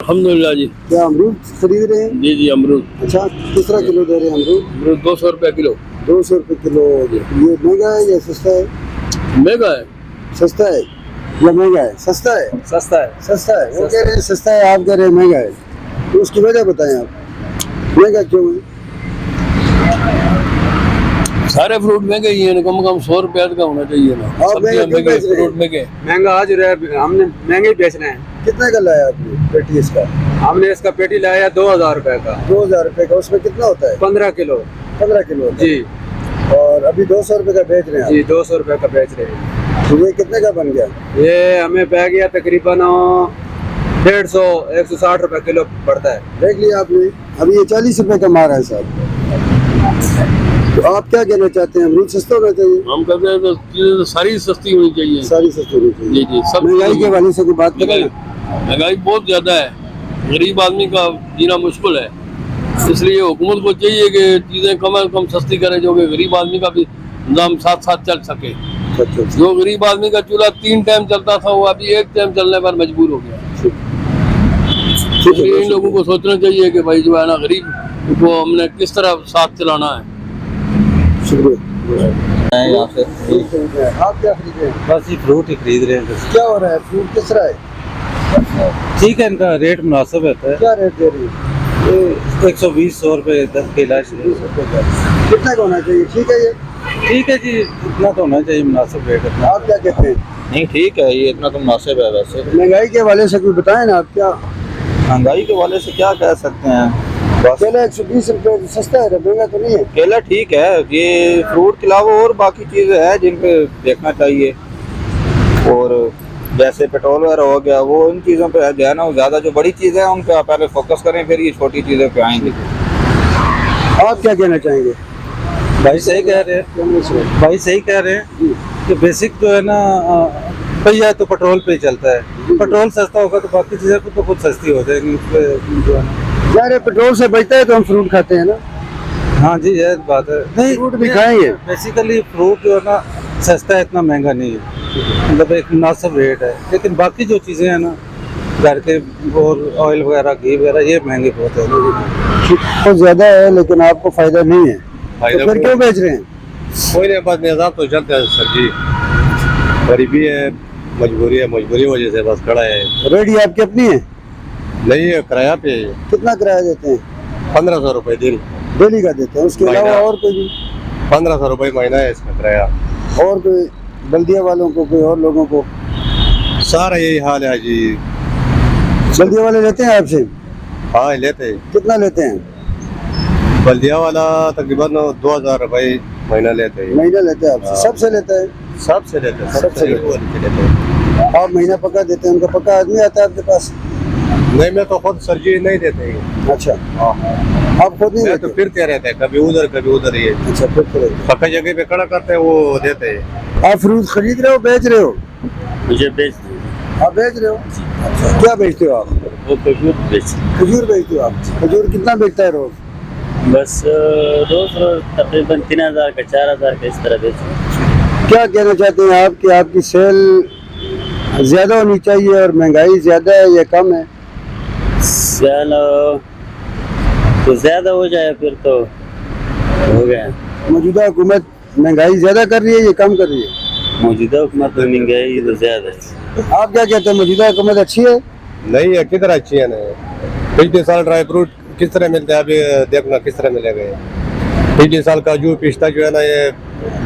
अल्हम्दुलिल्लाह जी। क्या अमरूद खरीद रहे हैं? जी जी अमरूद। अच्छा, किस तरह किलो दे रहे हैं अमरूद? अमरूद 200 रुपया किलो। 200 रुपये किलो। ये महंगा है या सस्ता है? महंगा है। सस्ता है या महंगा है? सस्ता है। सस्ता है। सस्ता है। वो कह रहे हैं सस्ता है, आप कह रहे हैं महंगा है। तो उसकी वजह बताएं आप, महंगा क्यों है? सारे फ्रूट महंगे ही हैं, कम से कम 100 रुपया का होना चाहिए ना। आप महंगे सब्जियां क्यों महंगी, बेच रहे हैं? फ्रूट महंगे। महंगा आज रहा, हमने महंगे ही बेच रहे हैं। कितने का लाया आपने पेटी इसका? हमने इसका पेटी लाया 2000 रुपए का। 2000 रुपये का। उसमें कितना होता है? 15 किलो। 15 किलो होता है। जी और अभी 200 रुपये का बेच रहे हैं जी 200 रुपए का बेच रहे हैं। आप। तो ये कितने का बन गया? ये हमें पै गया तकरीबन 150 160 रुपए किलो पड़ता है। देख लिया आपने। अभी ये 40 रुपये का मारा है साहब। तो आप क्या कहना चाहते हैं? अमरूद सस्ता होना चाहिए? हम कहते हैं तो चीजें तो सारी सस्ती होनी चाहिए। सारी सस्ती होनी चाहिए। जी जी सब। महंगाई के वाले से कोई बात करें महंगाई ना? महंगाई बहुत ज्यादा है, गरीब आदमी का जीना मुश्किल है। इसलिए हुकूमत को चाहिए कि चीजें कम से कम सस्ती करे, जो कि गरीब आदमी का भी इंतजाम साथ साथ चल सके। अच्छा। जो गरीब आदमी का चूल्हा 3 टाइम चलता था, वो अभी 1 टाइम चलने पर मजबूर हो गया। ठीक है। इसलिए इन लोगों को सोचना चाहिए कि भाई जो है ना, गरीब को हमने किस तरह साथ चलाना है। शुक्रिया। यहाँ से आप क्या खरीद रहे हैं? बस ये फ्रूट ही खरीद रहे हैं। क्या हो रहा है? फ्रूट किस तरह है? ठीक है, इनका रेट मुनासिब रहता है। क्या रेट दे रही है? ये 120-100 रुपये 10 केला। कितना का होना चाहिए? ठीक है ये? ठीक है जी, इतना तो होना चाहिए मुनासिब रेट इतना। आप क्या कहते हैं? नहीं ठीक है, ये इतना तो मुनासिब है। वैसे महंगाई के वाले से कोई बताएं ना आप। क्या महंगाई के वाले से क्या कह सकते हैं। बस केला 120 रुपये सस्ता है, महंगा तो नहीं है। केला ठीक है, ये फ्रूट के अलावा और बाकी चीज़ें हैं जिन पे देखना चाहिए। और जैसे पेट्रोल वगैरह हो गया, वो इन चीज़ों पे जो है ना, ज़्यादा जो बड़ी चीज़ें हैं उन पे आप पहले फोकस करें, फिर ये छोटी चीज़ों पे आएंगे। आप क्या कहना चाहेंगे? भाई सही कह रहे हैं, भाई सही कह रहे हैं कि बेसिक जो है ना, पहिया तो पेट्रोल पे ही चलता है। पेट्रोल सस्ता होगा तो बाकी चीज़ें तो खुद सस्ती हो जाएंगी। उस पे जो है ना, यार पेट्रोल से बचता है तो हम फ्रूट खाते हैं ना। हाँ जी ये बात है। नहीं फ्रूट भी खाएंगे। बेसिकली फ्रूट जो है ना सस्ता है, इतना महंगा नहीं है, मतलब एक मुनासिब रेट है। लेकिन बाकी जो चीज़ें हैं ना, घर के और ऑयल वगैरह, घी वगैरह, ये महंगे बहुत है। तो ज्यादा है लेकिन आपको फायदा नहीं है, तो फिर क्यों बेच रहे हैं? कोई नहीं, बस निज़ाम तो चलता है सर जी। गरीबी है, मजबूरी है, मजबूरी की वजह से बस खड़ा है। रेडी आपकी अपनी है? नहीं है, किराया पे है। कितना किराया देते हैं? 1500 रुपये दिन। डेली का देते हैं? उसके महीना। अलावा और कोई भी? 1500 रुपये महीना है इसका किराया। और कोई बल्दिया वालों को, कोई और लोगों को? सारा यही हाल है जी। बल्दिया वाले लेते हैं आपसे? हाँ लेते हैं। कितना लेते हैं? बल्दिया वाला तकरीबन 2000 रुपये महीना लेते हैं। महीना लेते हैं आपसे? हाँ। सबसे लेता है? सबसे लेते हैं, सबसे सबसे लेते हैं। आप महीना पक्का देते हैं? उनका पक्का आदमी आता है आपके पास? नहीं, मैं तो खुद सर जी नहीं देते हैं। अच्छा, हाँ, आप खुद नहीं मैं तो देते? फिरते रहते हैं, कभी उधर कभी उधर। ये अच्छा, फिर तो लेते पक्का जगह पे खड़ा करते हैं, वो देते हैं। हैं। आप फ्रूट खरीद रहे हो, बेच रहे हो? मुझे बेच आप बेच रहे हो? अच्छा, क्या बेचते हो आप? वो खजूर बेच। खजूर बेचते हो आप? खजूर कितना बेचता है रोज? बस रोज रोज तकरीबन 3000 का 4000 का इस तरह बेच। क्या कहना चाहते हैं आप कि आपकी सेल ज्यादा होनी चाहिए और महंगाई ज्यादा है या कम है? चलो तो ज्यादा हो जाए फिर तो हो गया। मौजूदा हुकूमत महंगाई ज्यादा कर रही है या कम कर रही है? मौजूदा हुकूमत तो महंगाई तो ज्यादा है। आप क्या कहते हैं, मौजूदा हुकूमत अच्छी है? नहीं है, किधर अच्छी है नहीं। पिछले साल ड्राई फ्रूट किस तरह मिलते हैं, अभी देखना किस तरह मिलेगा। ये पिछले साल काजू पिस्ता जो है ना, ये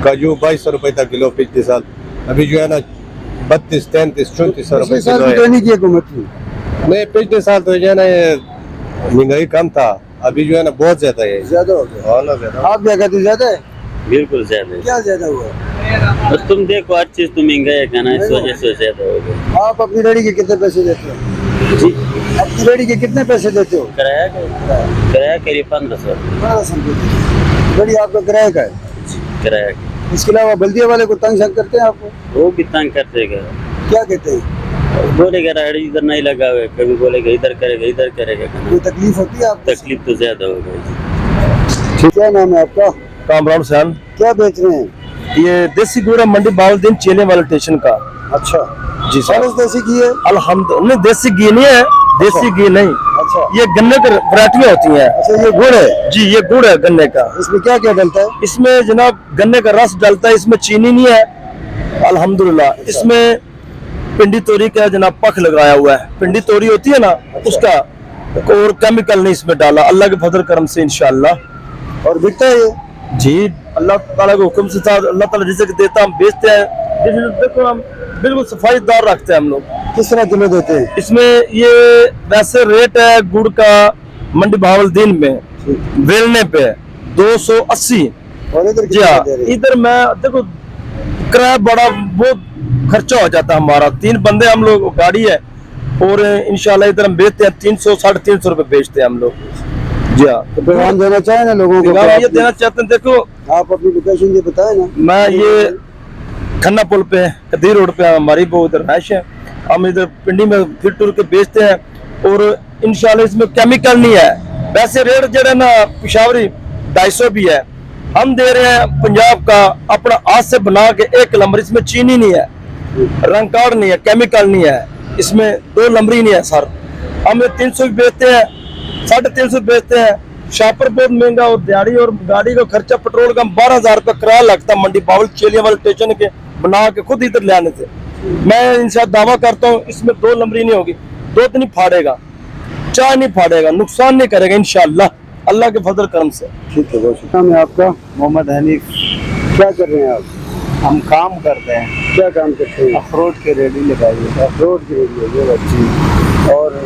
काजू 2200 रुपये तक किलो पिछले साल। अभी जो है ना 32, 33, 3400 रुपये पिछले साल किलो भी तो है। नहीं की हुकूमत थी। नहीं, पिछले साल तो जो है ना ये महंगाई कम था, अभी जो है ना बहुत ज्यादा है। ज्यादा हो गया। हाँ ना, ज्यादा। आप क्या कहते हैं, ज्यादा है? बिल्कुल ज्यादा है। क्या ज्यादा हुआ? बस तुम देखो हर चीज तो महंगा है कहना, इस वजह से ज्यादा हो गया। आप अपनी रेडी के कितने पैसे देते हो? जी अपनी रेडी के कितने पैसे देते हो? किराया करीब 1500 1500 रुपये। रेडी आपका किराए का है? किराया। इसके अलावा बल्दिया वाले को तंग शंग करते हैं आपको? वो भी तंग कर देगा, क्या कहते हैं? बोलेगा राइड इधर नहीं लगा हुआ है, कभी बोलेगा इधर करेगा कहना। कोई तकलीफ होती है आपको? तकलीफ तो ज्यादा हो गई। ठीक, क्या नाम है आपका? कामरान हुसैन। क्या बेच रहे हैं? ये देसी गुड़ मंडी बावलदीन चेले वाले स्टेशन का। अच्छा जी सर। देसी घी है? अल्हम्दुलिल्लाह, देसी घी नहीं है, देसी घी नहीं, अच्छा ये गन्ने की वैरायटियां होती हैं। अच्छा, ये गुड़ है, जी ये गुड़ है गन्ने का। इसमें क्या क्या डलता है? इसमें जनाब गन्ने का रस डलता है, इसमें चीनी नहीं है अल्हम्दुलिल्लाह। इसमें पिंडी तोरी का जनाब पख लगाया हुआ है, पिंडी तोरी होती है ना उसका, और केमिकल नहीं इसमें डाला, अल्लाह के फजल करम से इंशाअल्लाह। और बिकता है ये? जी अल्लाह ताला के हुक्म से था, अल्लाह ताला रिज़्क देता, हम बेचते हैं। देखो हम बिल्कुल सफाईदार रखते हैं हम लोग। किस तरह किलो देते हैं? इसमें ये वैसे रेट है गुड़ का मंडी बहावलदीन में वेलने पे 280। और इधर जी कितना हाँ, दे रहे हैं? इधर मैं देखो किराया बड़ा बहुत खर्चा हो जाता है हमारा, 3 बंदे हम लोग, गाड़ी है, और इंशाल्लाह इधर हम बेचते हैं 300 350 रुपए बेचते हैं हम लोग। जी हाँ, तो पैगाम देना चाहे ना लोगों को? ये देना चाहते हैं, देखो आप अपनी लोकेशन ये बताए ना। मैं ये खन्ना पुल पे कदीर रोड पे हमारी वो उधर रैश है, हम इधर पिंडी में फिर टूर के बेचते हैं, और इंशाल्लाह इसमें केमिकल नहीं है। वैसे रेट जो ना पिशावरी 250 भी है, हम दे रहे हैं पंजाब का अपना हाथ से बना के 1 नंबर, इसमें चीनी नहीं है, रंग कार्ड नहीं है, केमिकल नहीं है, इसमें 2 नंबरी नहीं है सर। हम 300 भी बेचते हैं, 350 बेचते हैं। शापर बहुत महंगा, और दिहाड़ी और गाड़ी का खर्चा पेट्रोल का 12,000 रुपया किराया लगता है मंडी बावल चेलिया वाले स्टेशन के बना के खुद इधर ले आने से। मैं इनसे दावा करता हूँ इसमें 2 नंबरी नहीं होगी, दूध नहीं फाड़ेगा, चाय नहीं फाड़ेगा, नुकसान नहीं करेगा इंशाल्लाह अल्लाह के फजल करम से। ठीक है, बहुत शुक्रिया। मैं आपका मोहम्मद हनीफ। क्या कर रहे हैं आप? हम काम करते हैं, क्या काम करते हैं? अखरोट की रेडी लगाई है। रोड के लिए ये बच्ची, और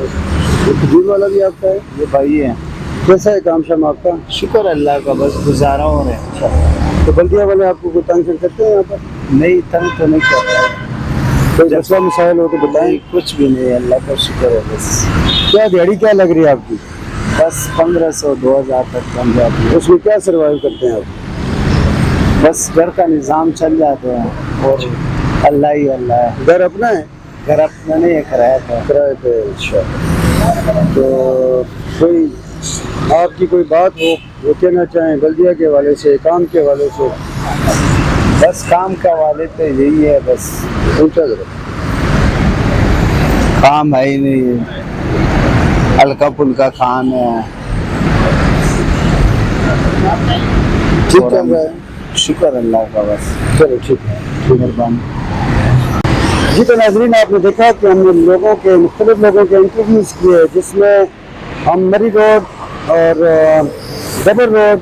ये खजूर वाला भी आपका है? ये भाई है। कैसा है काम शाम आपका? शुक्र अल्लाह का, बस गुजारा हो रहे हैं। तो बल्दिया वाले आपको कोई तंग कर सकते हैं यहाँ पर? नहीं, तंग तो नहीं कर रहा है, कोई मसला मिसाइल हो तो बताएं। नहीं, कुछ भी नहीं, अल्लाह का शुक्र है। बस क्या दिहाड़ी क्या लग रही है आपकी? बस 1500 2000 तक बन जाती है। उसमें क्या सर्वाइव करते हैं आप? बस घर का निज़ाम चल जाते हैं, और अल्लाह ही अल्लाह है। घर अपना है? घर अपना नहीं है, किराया था। किराए पे? अच्छा। तो कोई आपकी कोई बात हो वो कहना चाहें बल्दिया के वाले से, काम के वाले से? बस काम का वाले तो यही है, बस ऊँचा करो। काम है ही नहीं, हल्का फुल्का खान है। ठीक चल रहा है? शुक्र अल्लाह का, बस चलो ठीक है, मेहरबानी। जी तो नाज़रीन, आपने देखा कि हमने लोगों के मुख्तलिफ लोगों के इंटरव्यूज़ किए, जिसमें हम मरी रोड और डबल रोड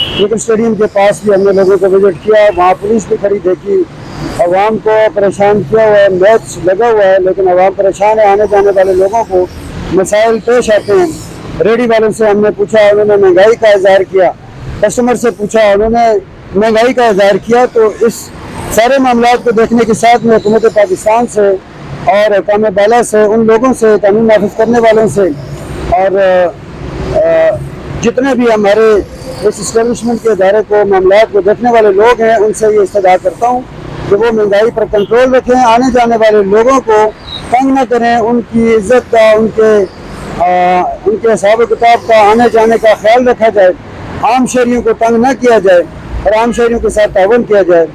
क्रिकेट स्टेडियम के पास भी हमने लोगों को विजिट किया। वहाँ पुलिस भी खड़ी देखी, आवाम को परेशान किया हुआ है, मैच लगा हुआ है, लेकिन आवाम परेशान है। आने जाने वाले लोगों को मसाइल पेश आते हैं। रेडी वालों से हमने पूछा, उन्होंने महंगाई का इज़हार किया। कस्टमर से पूछा, उन्होंने महंगाई का इज़हार किया। तो इस सारे मामलों को देखने के साथ में हुकूमत पाकिस्तान से और हुकाम बाला से, उन लोगों से, कानून नाफिज करने वालों से, और जितने भी हमारे इस इस्टेब्लिशमेंट के इदारे को, मामला को देखने वाले लोग हैं, उनसे ये इस्तदा करता हूँ कि वो महंगाई पर कंट्रोल रखें, आने जाने वाले लोगों को तंग न करें, उनकी इज्जत का, उनके हिसाब किताब का, आने जाने का ख्याल रखा जाए, आम शहरियों को तंग न किया जाए और आम शहरियों के साथ ताउन किया जाए।